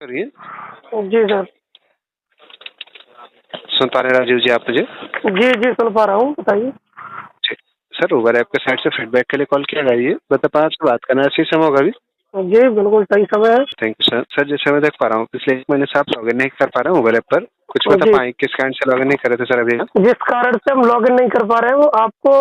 करिए। जी सर। सुन पा रहे हैं राजीव जी आप मुझे? जी जी सुन पा रहा हूँ, बताइए। ठीक। सर उबर ऐप के साइड से फीडबैक के लिए कॉल किया गया। ये बता आपसे बात करना सही समय होगा अभी? जी बिल्कुल सही समय है। Thank you sir. सर जैसे मैं देख पा रहा हूँ पिछले 1 महीने से आप लॉगिन नहीं कर पा रहे हैं मोबाइल ऐप पर। कुछ बता जी, पाएंगे किस कारण से लॉगिन नहीं कर रहे थे सर अभी आप? जिस कारण से हम लॉगिन नहीं कर पा रहे हैं वो आपको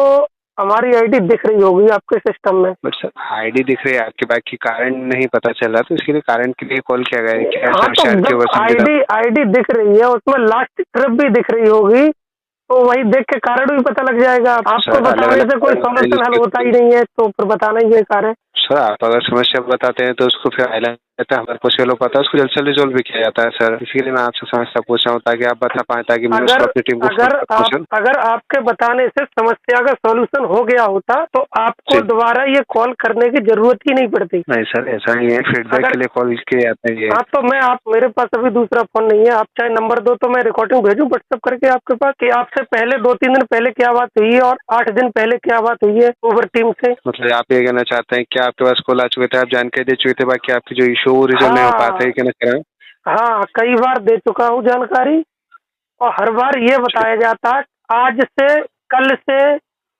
हमारी आईडी दिख रही होगी आपके सिस्टम में। बट सर आईडी दिख रही है आपके, बाकी कारण नहीं पता चल रहा, तो इसके लिए कारण के लिए कॉल किया गया है। क्या हाँ तो समस्या आ रही थी जब ओवर समझिए आप? आईडी आईडी दिख रही है उसमें लास्ट ट्रिप भी दिख रही होगी, तो वही देख के कारण भी पता लग जाएगा। आपको सर अलग बताने अलग से कोई सॉल्यूशन हल होता ही नहीं है, तो फिर बताना ही बेकार है। सर आप अगर समस्या बताते हैं तो उसको फिर हाईलाइट करते हैं, हमारे पास ये लोग पता है उसको जल्द से जल्द रिजोल्व भी किया जाता है सर। इसीलिए मैं आपसे समस्या पूछ रहा हूँ ताकि आप बता पाएं, ताकि मैं उसको अगर अपनी टीम को अगर आप पूछूं। अगर आपके बताने से समस्या का सॉल्यूशन हो गया होता तो आपको जी दोबारा ये कॉल करने की जरूरत ही नहीं पड़ती। नहीं सर ऐसा नहीं है, फीडबैक अगर के लिए कॉल किए जाते हैं ये। हाँ तो मैं आप मेरे पास अभी दूसरा फोन नहीं है, आप चाहे नंबर दो तो मैं रिकॉर्डिंग भेजूं व्हाट्सएप करके आपके पास कि आपसे पहले 2-3 दिन पहले क्या बात हुई है और 8 दिन पहले क्या बात हुई है उबर टीम से। मतलब आप ये कहना चाहते हैं कि आपके पास कॉल आ चुके थे, आप जानकारी दे चुके थे, बाकी आपकी जो इशू रिजोल्व नहीं हो पाता है, ये हाँ कहना चाह रहे हैं? हाँ, कई बार दे चुका हूँ जानकारी और हर बार ये ठीक। बताया जाता है आज से कल से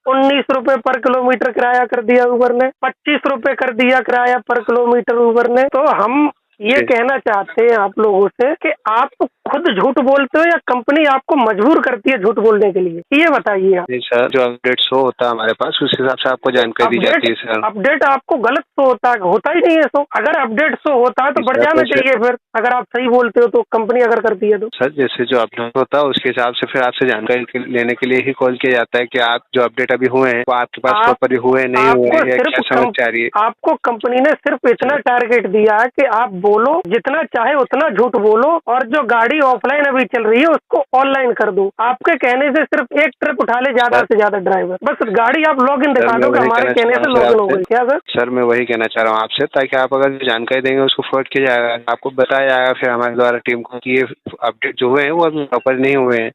19 रुपए पर किलोमीटर किराया कर दिया उबर ने, 25 रुपए कर दिया किराया पर किलोमीटर उबर ने। तो हम ये ठीक। कहना चाहते हैं आप लोगों से कि आप खुद झूठ बोलते हो या कंपनी आपको मजबूर करती है झूठ बोलने के लिए, ये बताइए आप। नहीं सर, जो अपडेट शो होता है हमारे पास उस हिसाब से आपको जानकारी दी अपडेट जाती है सर। अपडेट आपको गलत शो होता है, होता ही नहीं है शो। अगर अपडेट शो होता है तो जी बढ़ सर, जाना वैसे चाहिए फिर, अगर आप सही बोलते हो तो कंपनी अगर करती है तो। सर जैसे जो अपडेट होता है उसके हिसाब से फिर आपसे जानकारी लेने के लिए ही कॉल किया जाता है कि आप जो अपडेट अभी हुए हैं वो आपके पास आप प्रॉपर हुए नहीं हुए, आपको या सिर्फ क्या समस्या आ रही है? आपको कंपनी ने सिर्फ इतना टारगेट दिया है कि आप बोलो जितना चाहे उतना झूठ बोलो और जो गाड़ी ऑफलाइन अभी चल रही है उसको ऑनलाइन कर दो। आपके कहने से सिर्फ एक ट्रिप उठा ले ज्यादा सर से ज्यादा ड्राइवर, बस गाड़ी आप लॉग इन सर दिखा मैं दो कि वही हमारे कहना कहने चाह रहा से हूँ सर लॉग इन हो आपसे। गई। क्या सर? सर मैं वही कहना चाह रहा हूँ आपसे, ताकि आप अगर जो जानकारी देंगे उसको फॉरवर्ड किया जाएगा, आपको बताया जाएगा फिर हमारे द्वारा टीम को कि ये अपडेट जो हुए हैं वो अभी प्रॉपर नहीं हुए हैं,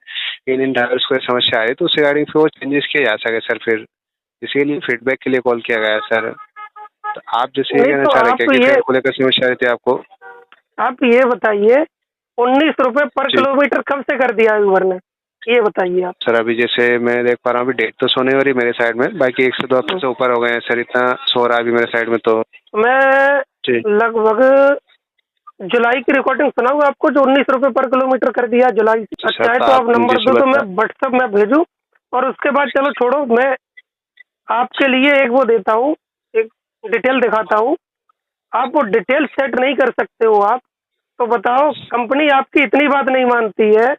इन ड्राइवर्स को समस्या आ रही है, तो उस रिगार्डिंग फिर वो चेंजेस किए जा सके सर। फिर इसीलिए फीडबैक के लिए कॉल किया गया है सर। तो आप जैसे ये नहीं कहना तो चाह रहे हैं क्या कि फेयर को लेकर समस्या आ रही थी आपको? आप ये बताइए 19 रुपए पर जी किलोमीटर कब से कर दिया है उबर ने, ये बताइए आप। सर, अभी जैसे मैं देख पा रहा हूँ अभी डेट तो सोने हो रही मेरे साइड में, बाकी 1 से 2 हफ्ते से ऊपर हो गए हैं सर, इतना सो रहा है अभी मेरे साइड में तो। मैं जी लगभग जुलाई की रिकॉर्डिंग सुनाऊंगा आपको जो 19 रुपए पर किलोमीटर कर दिया जुलाई से। जी सर, अच्छा है तो तो आप आप नंबर जैसे दो तो मैं बता। व्हाट्सएप में भेजूं और उसके बाद चलो छोड़ो, मैं आपके लिए एक वो देता हूँ, एक डिटेल दिखाता हूँ। आप वो डिटेल सेट नहीं कर सकते हो आप, तो बताओ कंपनी आपकी इतनी बात नहीं मानती है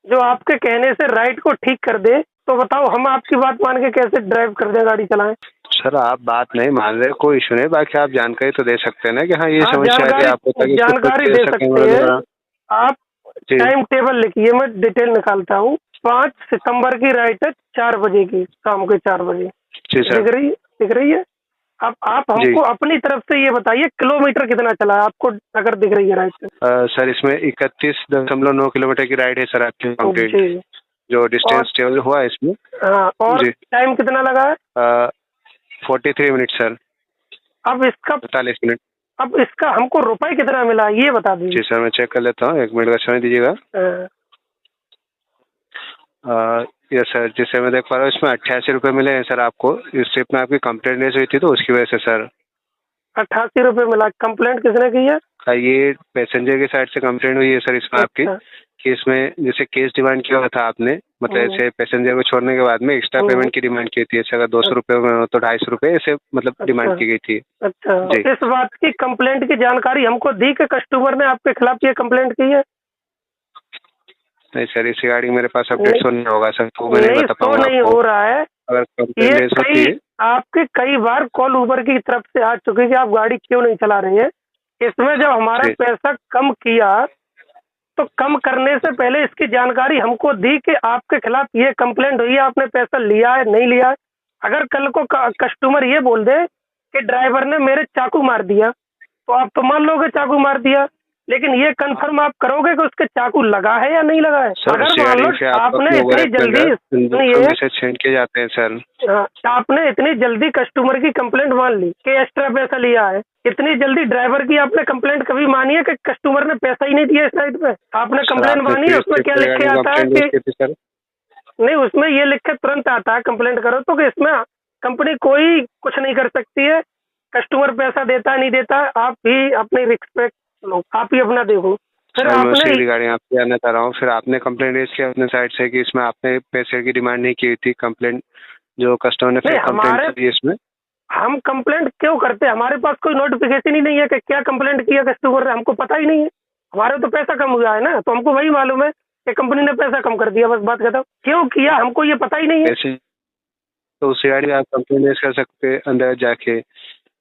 जो आपके कहने से राइट को ठीक कर दे, तो बताओ हम आपकी बात मान के कैसे ड्राइव कर दें, गाड़ी चलाएं। सर आप बात नहीं मान रहे, कोई इशू नहीं, बाकी आप जानकारी तो दे सकते हैं ना कि हाँ ये हाँ समस्या है आपको, ताकि इसको ठीक जानकारी कर दे सकें सकते हमारे हैं द्वारा। आप। जी टाइम टेबल लिखिए, मैं डिटेल निकालता हूँ। 5 सितंबर की राइट है 4 बजे की, शाम के 4 बजे। जी सर। दिख रही है। अब आप जी हमको अपनी तरफ से ये बताइए किलोमीटर कितना चला है आपको, अगर दिख रही है राइट पे। सर इसमें 31.9 किलोमीटर की राइड है सर आपकी कंप्लीट, जी जो और डिस्टेंस ट्रेवल हुआ है इसमें। हाँ, और जी टाइम कितना लगा है? 43 मिनट सर। अब इसका 45 मिनट। अब इसका हमको रुपए कितना मिला है ये बता जी दीजिए। सर मैं चेक कर लेता हूँ, 1 मिनट का समय दीजिएगा। हाँ, यस सर, जैसे मैं देख पा रहा हूँ इसमें 88 रुपये मिले हैं सर आपको। इस ट्रिप में आपकी कंप्लेंट रेज हुई थी तो उसकी वजह से सर। 88 रुपये मिला। कंप्लेंट किसने की है? ये पैसेंजर की साइड से कंप्लेंट हुई है सर इसमें आपकी, अच्छा। कि इसमें जैसे केस डिमांड किया हुआ था आपने, मतलब हम्म, ऐसे पैसेंजर को छोड़ने के बाद में एक्स्ट्रा हम्म, पेमेंट की डिमांड की थी, ऐसे अगर 200 रुपये में हो तो 250 रुपये, ऐसे मतलब डिमांड अच्छा की गई थी। अच्छा। जी इस बात की कंप्लेंट की जानकारी हमको दी कि कस्टमर ने आपके खिलाफ ये कंप्लेंट की है? नहीं सर, इस रिगार्डिंग मेरे पास अपडेट नहीं, शो नहीं होगा सर, तो मैं नहीं नहीं बता शो पाऊंगा नहीं आपको। हो रहा है। अगर कंप्लेंट ये रेज होती कई है। आपके कई बार कॉल उबर की तरफ से आ चुकी है कि आप गाड़ी क्यों नहीं चला रहे हैं। इसमें जब हमारा जी पैसा कम किया तो कम करने से पहले इसकी जानकारी हमको दी कि आपके खिलाफ ये कंप्लेंट हुई है, आपने पैसा लिया है नहीं लिया है। अगर कल को कस्टमर ये बोल दे कि ड्राइवर ने मेरे चाकू मार दिया, तो आप तो मान लोगे चाकू मार दिया। लेकिन ये कंफर्म आप करोगे कि उसके चाकू लगा है या नहीं लगा है। सर अगर मान लो आपने इतनी जल्दी मैसेज सेंड किए जाते हैं सर। आपने इतनी जल्दी कस्टमर की कंप्लेंट मान ली कि एक्स्ट्रा पैसा लिया है, इतनी जल्दी ड्राइवर की आपने कंप्लेंट कभी मानी है कि कस्टमर ने पैसा ही नहीं दिया इस राइड पे? आपने कंप्लेंट मानी है? उसमें क्या लिख के आता है कि नहीं, उसमें ये लिख के तुरंत आता है कंप्लेंट करो तो कि इसमें कंपनी कोई कुछ नहीं कर सकती है, कस्टमर पैसा देता है नहीं देता, आप ही अपनी रिस्पेक्ट लो, आप ही अपना देखो। फिर आपने रिगार्डिंग आपसे जानना चाह रहा हूँ, फिर आपने कंप्लेंट रेज किया अपने साइड से कि इसमें आपने पैसे की डिमांड नहीं की थी, कंप्लेंट जो कस्टमर ने फिर कंप्लेंट की इसमें हम कंप्लेंट क्यों करते हैं? हमारे पास कोई नोटिफिकेशन ही नहीं है कि क्या कंप्लेंट किया कस्टमर ने, हमको पता ही नहीं है। हमारे तो पैसा कम हुआ है ना, तो हमको वही मालूम है कि कंपनी ने पैसा कम कर दिया, बस बात खत्म। क्यों किया हमको ये पता ही नहीं है। तो उस रिगार्डिंग आप कंप्लेंट कर सकते हैं, अंदर जाके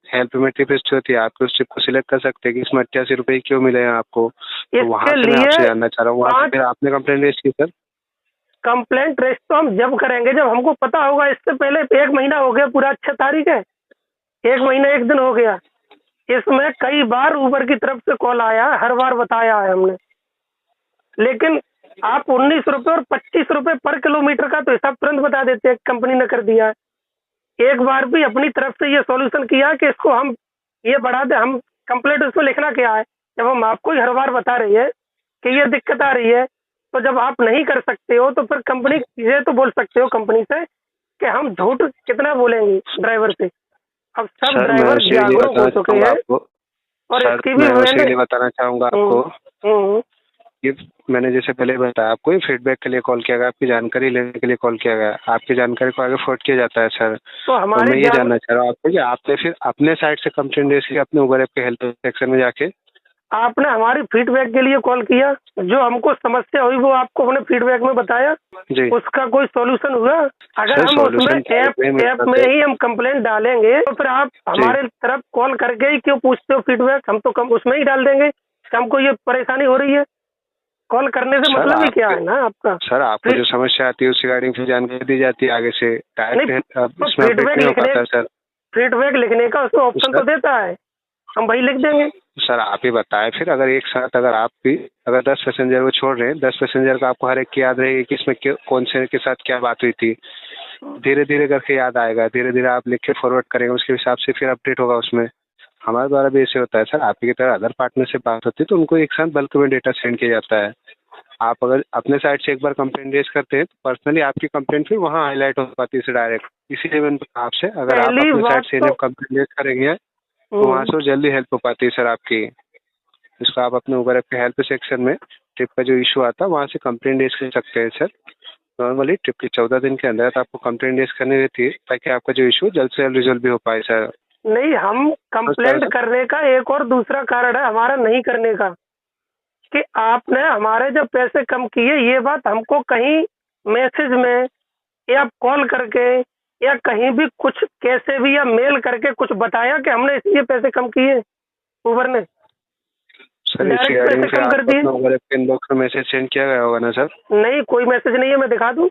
हेल्प में ट्रिप हिस्ट्री होती है, आप उस ट्रिप को सिलेक्ट कर सकते हैं कि इसमें 88 रुपए क्यों मिले हैं आपको। तो वहाँ से मैं आपसे जानना चाह रहा हूँ, वहाँ से फिर आपने कंप्लेंट रेज की सर? कंप्लेंट रेज तो हम जब करेंगे जब हमको पता होगा। इससे पहले 1 महीना हो गया, पूरा 6 तारीख है, 1 महीना 1 दिन हो गया। इसमें कई बार ऊबर की तरफ से कॉल आया, हर बार बताया है हमने, लेकिन आप 19 रुपए और 25 रुपए पर किलोमीटर का तो हिसाब तुरंत बता देते हैं कंपनी ने कर दिया है। एक बार भी अपनी तरफ से ये सॉल्यूशन किया कि इसको हम ये बढ़ा दे, हम कंप्लेंट उसमें लिखना क्या है? जब हम आपको ही हर बार बता रही है कि ये दिक्कत आ रही है, तो जब आप नहीं कर सकते हो तो फिर कंपनी ये तो बोल सकते हो कंपनी से कि हम झूठ कितना बोलेंगे ड्राइवर से। अब सब ड्राइवर जागरूक हो चुके हैं और इसकी भी मैंने बताना चाहूंगा आपको कि मैंने जैसे पहले बताया आपको, ये फीडबैक के लिए कॉल किया गया, आपकी जानकारी लेने के लिए कॉल किया गया, आपकी जानकारी को आगे फॉरवर्ड किया जाता है सर। तो मैं ये जानना चाह रहा हूँ आपको कि आपने फिर अपने साइड से कंप्लेंट रेज की अपने उबर ऐप के हेल्प सेक्शन में जाके? आपने हमारी फीडबैक के लिए कॉल किया, जो हमको समस्या हुई वो आपको हमने फीडबैक में बताया जी। उसका कोई सॉल्यूशन हुआ? अगर हम उसमें ऐप में ही हम कंप्लेंट डालेंगे तो फिर आप हमारे तरफ कॉल करके ही क्यों पूछते हो फीडबैक? हम तो कम उसमें ही डाल देंगे, हमको ये परेशानी हो रही है। कॉल करने से मतलब ही क्या है ना आपका? सर आपको जो समस्या आती है उस रिगार्डिंग फिर जानकारी दी जाती है आगे से। फीडबैक लिखने का उसको ऑप्शन तो देता है, हम वही लिख देंगे। सर आप ही बताएं फिर, अगर एक साथ अगर आप भी अगर 10 पैसेंजर को छोड़ रहे हैं, 10 पैसेंजर का आपको हर एक की याद रहेगी कि इसमें कौन से के साथ क्या बात हुई थी, धीरे धीरे करके याद आएगा, धीरे धीरे आप लिख के फॉरवर्ड करेंगे, उसके हिसाब से फिर अपडेट होगा उसमें। हमारे द्वारा भी ऐसे होता है सर, आपकी तरह अदर पार्टनर से बात होती है तो उनको एक साथ बल्क में डेटा सेंड किया जाता है। आप अगर अपने साइड से एक बार कंप्लेंट रेज करते हैं तो पर्सनली आपकी कंप्लेंट फिर वहाँ हाईलाइट हो पाती है डायरेक्ट। इसीलिए मैंने आपसे, अगर आप अपने साइड से कंप्लेंट रेज करेंगे तो वहाँ से जल्दी हेल्प हो पाती है सर आपकी। इसको आप अपने उबर ऐप के हेल्प सेक्शन में ट्रिप का जो इशू आता है वहाँ से कंप्लेंट रेज कर सकते हैं सर। नॉर्मली ट्रिप के 14 दिन के अंदर आपको कंप्लेंट रेज करनी रहती है ताकि आपका जो इशू जल्द से जल्द रिजोल्व भी हो पाए सर। नहीं, हम कंप्लेंट करने का एक और दूसरा कारण है हमारा नहीं करने का कि आपने हमारे जब पैसे कम किए, ये बात हमको कहीं मैसेज में या कॉल करके या कहीं भी कुछ कैसे भी या मेल करके कुछ बताया कि हमने इसलिए पैसे कम किए उबर ने? डायरेक्ट पैसे कम कर दिए। उबर के इनबॉक्स में मैसेज सेंड किया गया होगा ना सर? नहीं, कोई मैसेज नहीं है, मैं दिखा दूं?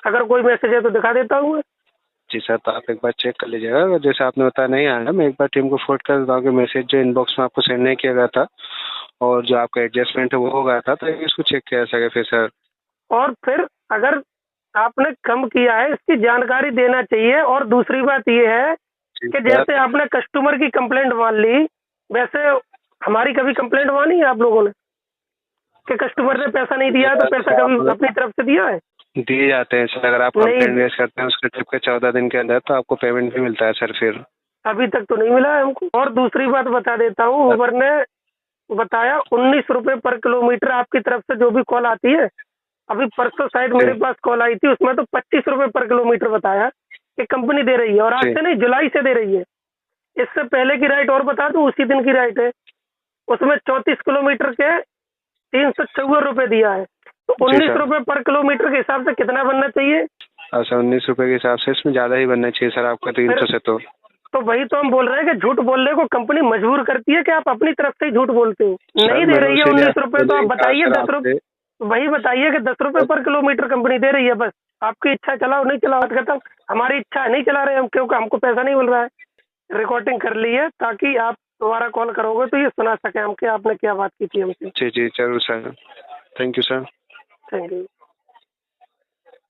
अगर कोई मैसेज है तो दिखा देता हूँ जी सर। तो आप एक बार चेक कर लीजिएगा, जैसे आपने बताया नहीं आया, मैं एक बार टीम को फॉरवर्ड कर देता हूँ कि मैसेज जो इनबॉक्स में आपको सेंड नहीं किया गया था और जो आपका एडजस्टमेंट है वो हो गया था, तो इसको चेक किया जा सके फिर सर। और फिर अगर आपने कम किया है इसकी जानकारी देना चाहिए। और दूसरी बात ये है कि जैसे आपने कस्टमर की कंप्लेंट मान ली, वैसे हमारी कभी कंप्लेंट मानी है आप लोगों ने कि कस्टमर ने पैसा नहीं दिया? तो पैसा कभी अपनी तरफ से दिया है? दिए जाते हैं सर, अगर आप कंप्लेंट रेज करते हैं उसके ट्रिप के 14 दिन के अंदर तो आपको पेमेंट भी मिलता है सर। फिर अभी तक तो नहीं मिला है हमको। और दूसरी बात बता देता हूँ, उबर ने बताया 19 रुपए पर किलोमीटर आपकी तरफ से जो भी कॉल आती है। अभी परसों शायद मेरे पास कॉल आई थी, उसमें तो 25 रुपए पर किलोमीटर बताया कि कंपनी दे रही है, और आज से नहीं, जुलाई से दे रही है। इससे पहले की राइट और बता दूं, उसी दिन की राइट है, उसमें 34 किलोमीटर के 354 रुपए दिया है। तो 19 रुपए पर किलोमीटर के हिसाब से कितना बनना चाहिए? अच्छा, 19 रुपए के हिसाब से इसमें ज्यादा ही बनना चाहिए सर आपका 300 से। तो वही तो हम बोल रहे हैं कि झूठ बोलने को कंपनी मजबूर करती है कि आप अपनी तरफ से ही झूठ बोलते हो। नहीं दे रही है 19 रुपए तो आप बताइए 10 रुपए, वही बताइए कि 10 रुपए पर किलोमीटर कंपनी दे रही है, बस आपकी इच्छा चलाओ, नहीं चलाओ खत्म। हमारी इच्छा नहीं चला रहे हम, क्योंकि हमको पैसा नहीं मिल रहा है। रिकॉर्डिंग कर ली है ताकि आप दोबारा कॉल करोगे तो ये सुना सके हम कि आपने क्या बात की थी हमसे। जी जी जरूर sir, thank you sir. Thank you.